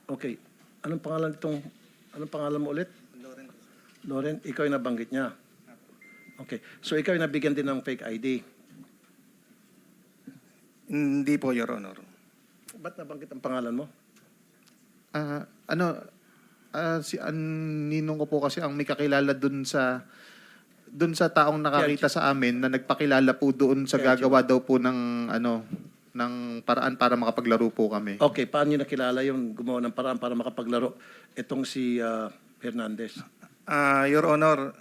Okay. Anong pangalan mo ulit? Loren, ikaw yung nabanggit niya. Okay. So ikaw yung nabigyan din ng fake ID. Hindi po, Your Honor. Ba't nabanggit ang pangalan mo? Si ninong ko po kasi ang may kakilala dun sa taong nakakita sa amin na nagpakilala po doon sa gagawa daw po ng ng paraan para makapaglaro po kami. Okay, paano nyo nakilala yung gumawa ng paraan para makapaglaro? Itong si Hernandez. Your Honor,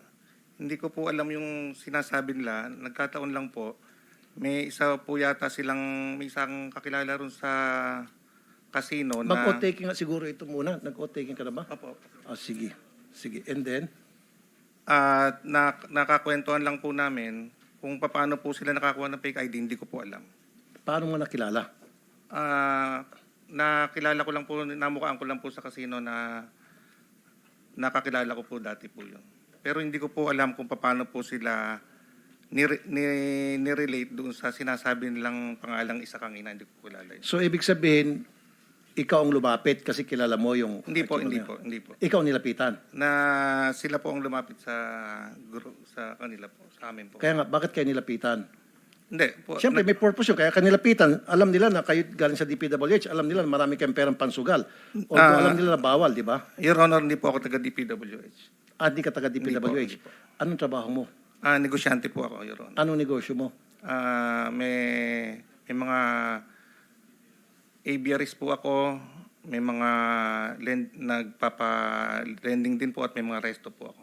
hindi ko po alam yung sinasabi nila. Nagkataon lang po. May isang kakilala ron sa casino na... Mag-o-taking nga siguro ito muna. Nag-o-taking ka na ba? Opo. Sige. Sige. And then? Nakakwentuhan lang po namin kung paano po sila nakakuha ng fake ID, hindi ko po alam. Paano mo nakilala? Nakilala ko lang po, namukhaan ko lang po sa casino na nakakilala ko po dati po yun. Pero hindi ko po alam kung paano po sila nirelate doon sa sinasabi nilang pangalang isa kang ina, hindi ko kilala yun. So, ibig sabihin, ikaw ang lumapit kasi kilala mo yung... Hindi po. Ikaw ang nilapitan. Na sila po ang lumapit sa kanila po, sa amin po. Kaya nga, bakit kayo nilapitan? Hindi po. Siyempre, may purpose yun. Kaya kanilapitan, alam nila na kayo galing sa DPWH, alam nila na marami kayong perang pansugal. Although alam nila na bawal, di ba? Your Honor, hindi po ako taga DPWH. Hindi ka taga DPWH. Hindi po. Anong trabaho mo? Negosyante po ako, Your Honor. Anong negosyo mo? May mga aviaries po ako, may mga nagpapa-lending din po at may mga resto po ako.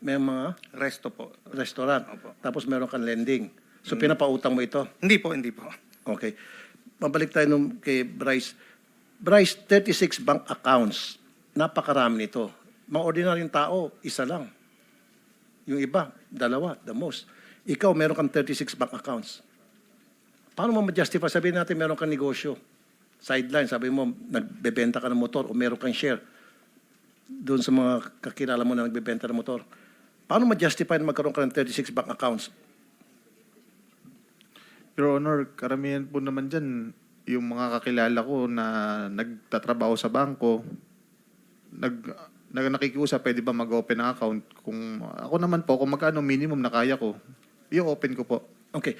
May mga Resto po. restaurant. Opo. Tapos meron kang lending. So, pinapautang mo ito? Hindi po. Okay. Pabalik tayo kay Bryce. Bryce, 36 bank accounts. Napakarami nito. Mga ordinaryong tao, isa lang. Yung iba, dalawa, the most. Ikaw, meron kang 36 bank accounts. Paano mo ma-justify? Sabihin natin meron kang negosyo. Sideline, sabi mo, nagbebenta ka ng motor o meron kang share doon sa mga kakilala mo na nagbebenta ng motor. Paano ma-justify na magkaroon ka ng 36 bank accounts? Your Honor, karamihan po naman dyan, yung mga kakilala ko na nagtatrabaho sa bangko, nakikiusap, pwede ba mag-open ng account? Kung ako naman po, kung magkano minimum na kaya ko, i-open ko po. Okay.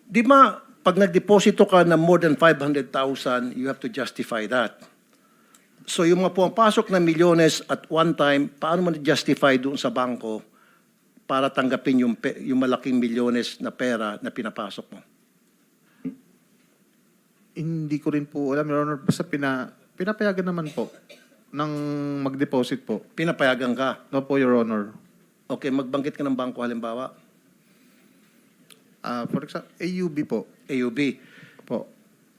Di ba, pag nagdeposito ka ng more than 500,000, you have to justify that. So yung mga pumapasok na milyones at one time, paano mo na-justify doon sa bangko para tanggapin yung malaking milyones na pera na pinapasok mo? Hindi ko rin po alam, Your Honor, basta pinapayagan naman po ng mag-deposit po. Pinapayagan ka. No po, Your Honor. Okay, magbanggit ka ng bangko halimbawa. For example, AUB po. AUB. Po.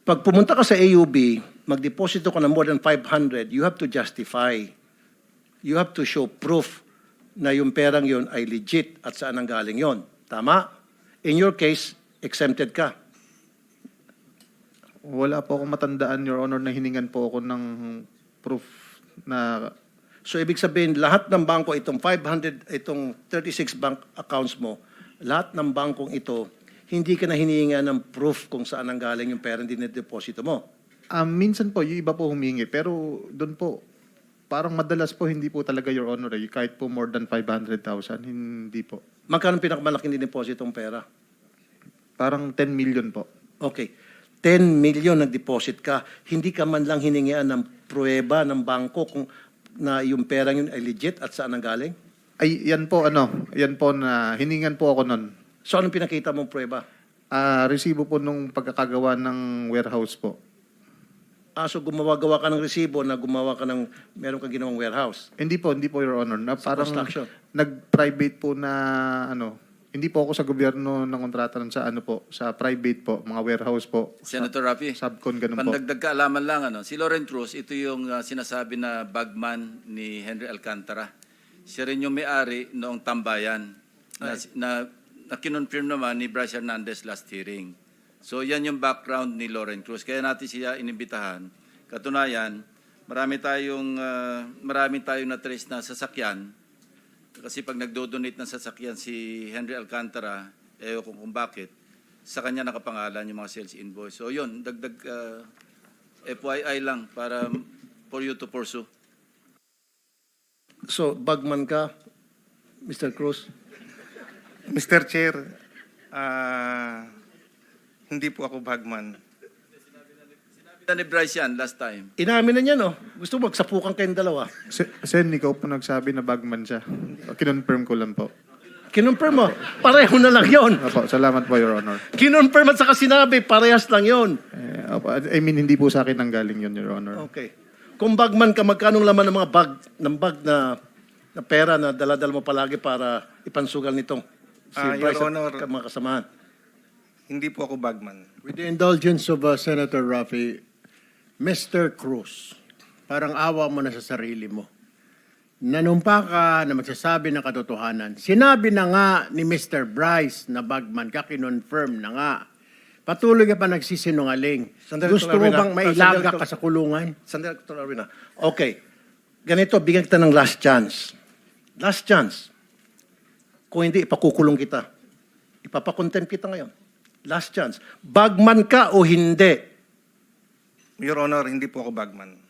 Pag pumunta ka sa AUB, magdeposito ka ng more than 500, you have to justify. You have to show proof na yung perang yon ay legit at saan ang galing yon. Tama? In your case, exempted ka. Wala po akong matandaan, Your Honor, na hiningan po ako ng proof na... So, ibig sabihin, lahat ng bangko, itong 36 bank accounts mo, lahat ng bangkong ito, hindi ka na hinihinga ng proof kung saan ang galing yung pera din na deposito mo. Minsan po, yung iba po humingi. Pero doon po, parang madalas po, hindi po talaga, Your Honor. Kahit po more than 500,000, hindi po. Magkano pinakamalaking dinepositong pera? Parang 10 million po. Okay. 10 million nag-deposit ka. Hindi ka man lang hiningian ng pruweba ng bangko kung na yung pera yun ay legit at saan ang galing? Ay, yan po na hiningan po ako nun. So, anong pinakita mong pruweba? Resibo po nung pagkakagawa ng warehouse po. So gumawa-gawa ka ng resibo na gumawa ka ng, meron kang ginawang warehouse. Hindi po, Your Honor. Na Sa parang construction. nag-private po na, hindi po ako sa gobyerno ng kontrata nun sa sa private po, mga warehouse po. Senator Rafi, Subcon, ganun po. pandagdag kaalaman lang, si Loren Cruz, ito yung sinasabi na bagman ni Henry Alcantara. Siya rin yung may-ari noong tambayan na kinonfirm naman ni Bryce Hernandez last hearing. So yan yung background ni Loren Cruz. Kaya natin siya inimbitahan. Katunayan, marami tayong na-trace na sasakyan. Kasi pag nagdo-donate ng sasakyan si Henry Alcantara, kung bakit, sa kanya nakapangalan yung mga sales invoice. So yun, dagdag FYI lang para for you to pursue. So, bagman ka, Mr. Cruz? Mr. Chair, hindi po ako bagman. Sinabi ni Bryce yan last time. Inamin na niya, no? Gusto mo magsapukan kayong dalawa. Sen, ikaw po nagsabi na bagman siya. Kinonfirm ko lang po. Kinonfirm mo, pareho na lang yon. Opo, salamat po, Your Honor. Kinonfirm at saka sinabi, parehas lang yon. Opo, I mean, hindi po sa akin nanggaling yun, Your Honor. Okay. Kung bagman ka, magkanong laman ng mga bag na pera na daladala mo palagi para ipansugal nitong si Your Bryce Honor. at mga kasamahan? Hindi po ako bagman. With the indulgence of Senator Rafi, Mr. Cruz, parang awa mo na sa sarili mo. Nanumpa ka na magsasabi ng katotohanan. Sinabi na nga ni Mr. Bryce na bagman ka, kinonfirm na nga. Patuloy ka pa nagsisinungaling. Sandali, Gusto Dr. mo Arvina. bang mailaga Sandali, ka sa kulungan? Sandali, Dr. Arvina. Okay. Ganito, bigyan kita ng last chance. Last chance. Kung hindi, ipakukulong kita. Ipapakontempt kita ngayon. Last chance. Bagman ka o hindi? Your Honor, hindi po ako bagman.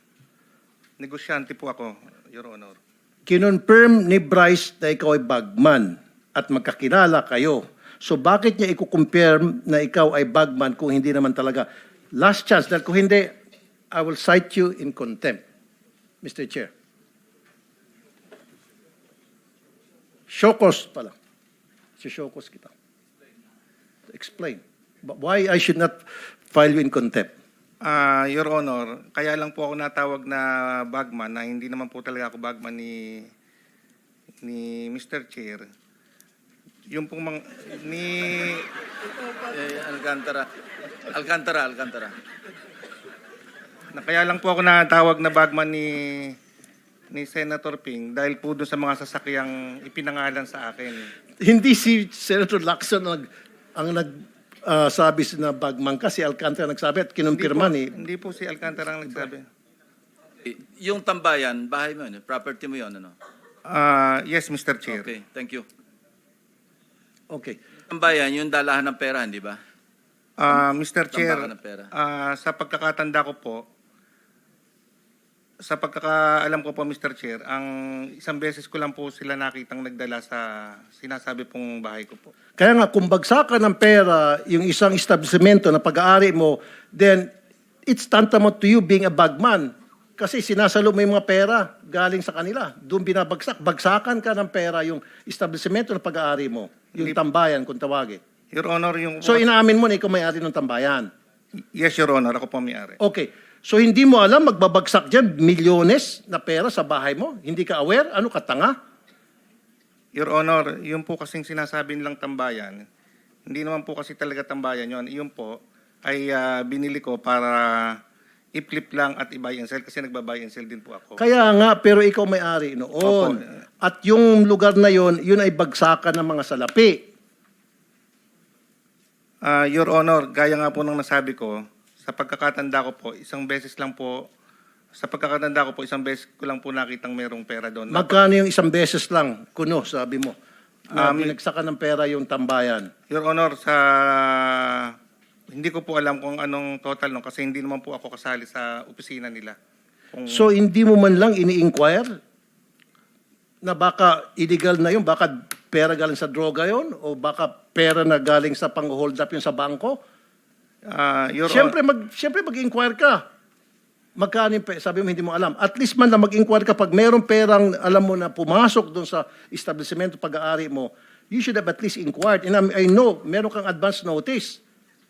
Negosyante po ako, Your Honor. Kinonfirm ni Bryce na ikaw ay bagman at magkakilala kayo. So bakit niya i-confirm na ikaw ay bagman kung hindi naman talaga? Last chance. Dahil kung hindi, I will cite you in contempt, Mr. Chair. Shokos pala. Si Shokos kita. Explain. Why I should not file you in contempt? Your Honor, kaya lang po ako natawag na bagman na hindi naman po talaga ako bagman ni Mr. Chair. Yung pong Alcantara. kaya lang po ako natawag na bagman ni Senator Ping dahil po doon sa mga sasakyang ipinangalan sa akin. Hindi si Senator Lacson ang sabi na bagman ka, si Alcantara nagsabi at kinumpirma ni... Hindi po si Alcantara ang nagsabi. Yung tambayan, bahay mo yun, property mo yun, ano? Yes, Mr. Chair. Okay, thank you. Okay. Tambayan, yung dalahan ng pera, hindi ba? Mr. Chair, Tambakan ng pera. sa pagkakatanda ko po, sa pagkakaalam ko po, Mr. Chair, ang isang beses ko lang po sila nakitang nagdala sa sinasabi pong bahay ko po. Kaya nga, kung bagsakan ng pera yung isang establishmento na pag-aari mo, then it's tantamount to you being a bagman. Kasi sinasalo mo yung mga pera galing sa kanila. Doon binabagsak. Bagsakan ka ng pera yung establishmento na pag-aari mo. Yung tambayan, kung tawagin. Your Honor, yung... So inaamin mo na ikaw may-ari ng tambayan. Yes, Your Honor, ako po may-ari. Okay. So hindi mo alam, magbabagsak dyan, milyones na pera sa bahay mo? Hindi ka aware? Ano ka, tanga? Your Honor, yung po kasing sinasabi nilang tambayan, hindi naman po kasi talaga tambayan yon. Yun po ay binili ko para i-flip lang at i-buy and sell kasi nagba-buy and sell din po ako. Kaya nga, pero ikaw may-ari noon. Opo. At yung lugar na yon, yun ay bagsakan ng mga salapi. Your Honor, gaya nga po ng nasabi ko, sa pagkakatanda ko po, isang beses ko lang po nakitang merong pera doon. Magkano yung isang beses lang, kuno, sabi mo, na binagsakan ng pera yung tambayan? Your Honor, hindi ko po alam kung anong total no kasi hindi naman po ako kasali sa opisina nila. So hindi mo man lang ini-inquire na baka illegal na yun, baka pera galing sa droga yun, o baka pera na galing sa pang-hold up yun sa bangko? Your Siyempre mag-inquire ka. Magkano yung pera? Sabi mo hindi mo alam. At least man lang mag-inquire ka pag mayroong perang alam mo na pumasok doon sa establishment pag-aari mo, you should have at least inquired. And I know, meron kang advance notice.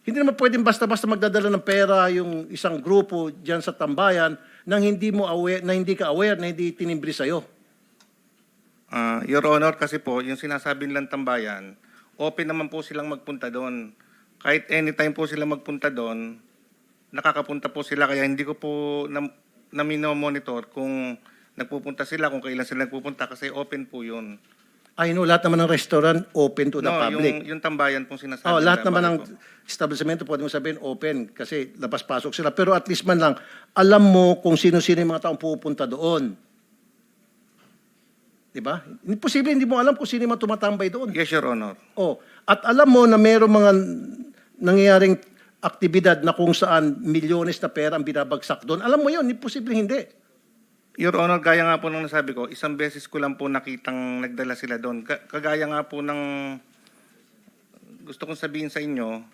Hindi naman pwedeng basta-basta magdadala ng pera yung isang grupo dyan sa tambayan nang hindi mo aware, na hindi ka aware, na hindi tinimbri sa'yo. Your Honor, kasi po, yung sinasabi nilang tambayan, open naman po silang magpunta doon. Kahit anytime po sila magpunta doon, nakakapunta po sila. Kaya hindi ko po na monitor kung nagpupunta sila, kung kailan sila nagpupunta kasi open po yun. I know, lahat naman ng restaurant open to the public. Yung tambayan pong sinasabi Lahat nila, naman ng bakit po? establishmento, pwede mo sabihin, open. Kasi labas-pasok sila. Pero at least man lang, alam mo kung sino-sino yung mga taong pupunta doon. Diba? Imposible, hindi mo alam kung sino yung mga tumatambay doon. Yes, Your Honor. At alam mo na mayroong mga nangyayaring aktibidad na kung saan milyones na pera ang binabagsak doon. Alam mo yun, imposible hindi. Your Honor, gaya nga po nung nasabi ko, isang beses ko lang po nakitang nagdala sila doon. Kagaya nga po ng gusto kong sabihin sa inyo,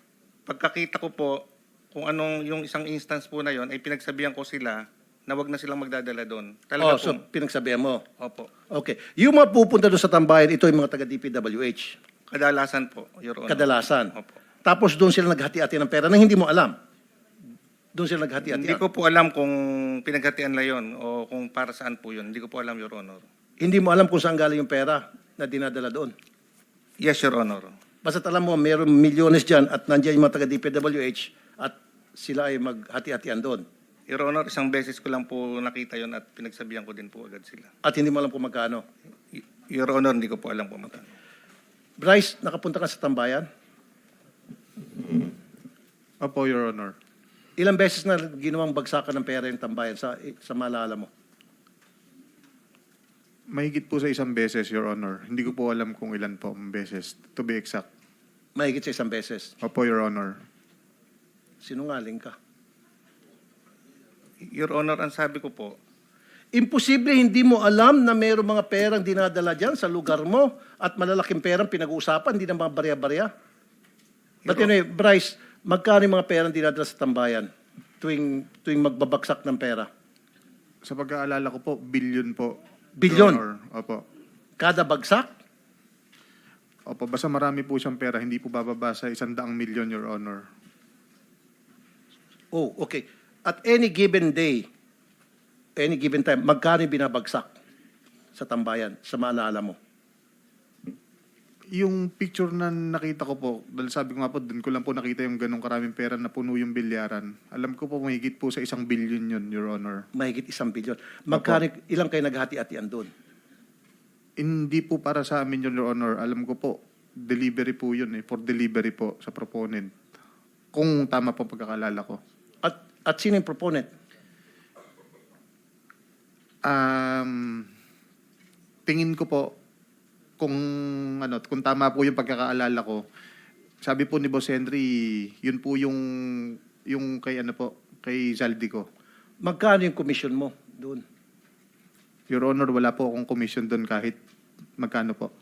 pagkakita ko po kung anong yung isang instance po na yon, ay pinagsabihan ko sila na wag na silang magdadala doon. Talaga So po. pinagsabihan mo. Opo. Okay. Yung mga pupunta doon sa tambayan, ito yung mga taga-DPWH. Kadalasan po, Your Honor. Kadalasan. Opo. Tapos doon sila naghati-hati ng pera na hindi mo alam. Doon sila naghati-hati. Hindi ko po alam kung pinaghatian na yon o kung para saan po yun. Hindi ko po alam, Your Honor. Hindi mo alam kung saan galing yung pera na dinadala doon. Yes, Your Honor. Basta alam mo, mayroong milyones dyan at nandiyan yung mga taga-DPWH at sila ay maghati-hatian doon. Your Honor, isang beses ko lang po nakita yon at pinagsabihan ko din po agad sila. At hindi mo alam kung magkano. Your Honor, hindi ko po alam po magkano. Bryce, nakapunta ka sa tambayan? Opo, Your Honor. Ilang beses na ginawang bagsakan ng pera yung tambayan sa maalala mo? Mahigit po sa isang beses, Your Honor. Hindi ko po alam kung ilan po ang beses, to be exact. Mahigit sa isang beses. Opo, Your Honor. Sinungaling ka. Your Honor, ang sabi ko po, Imposible hindi mo alam na mayroong mga perang dinadala dyan sa lugar mo at malalaking perang pinag-uusapan, hindi na mga barya-barya. But anyway, Bryce, magkano yung mga perang dinadala sa tambayan tuwing magbabagsak ng pera? Sa pagkaalala ko po, billion po. Billion? Your Honor. Opo. Kada bagsak? Opo, basta marami po siyang pera, hindi po bababa sa 100 milyon, Your Honor. Oh, okay. At any given day, any given time, magkano yung binabagsak sa tambayan, sa maalala mo? Yung picture na nakita ko po, dahil sabi ko nga po, doon ko lang po nakita yung ganong karaming pera na puno yung bilyaran. Alam ko po, mahigit po sa 1 billion yun, Your Honor. Mahigit 1 bilyon. Magkano, ilang kayo naghati-hatian doon? Hindi po para sa amin yun, Your Honor. Alam ko po, delivery po yun for delivery po sa proponent. Kung tama po pagkakalala ko. At sino yung proponent? Tingin ko po, kung tama po yung pagkakaalala ko, sabi po ni Boss Henry, yun po yung kay Zaldico. Magkano yung commission mo doon? Your Honor, wala po akong commission doon kahit magkano po.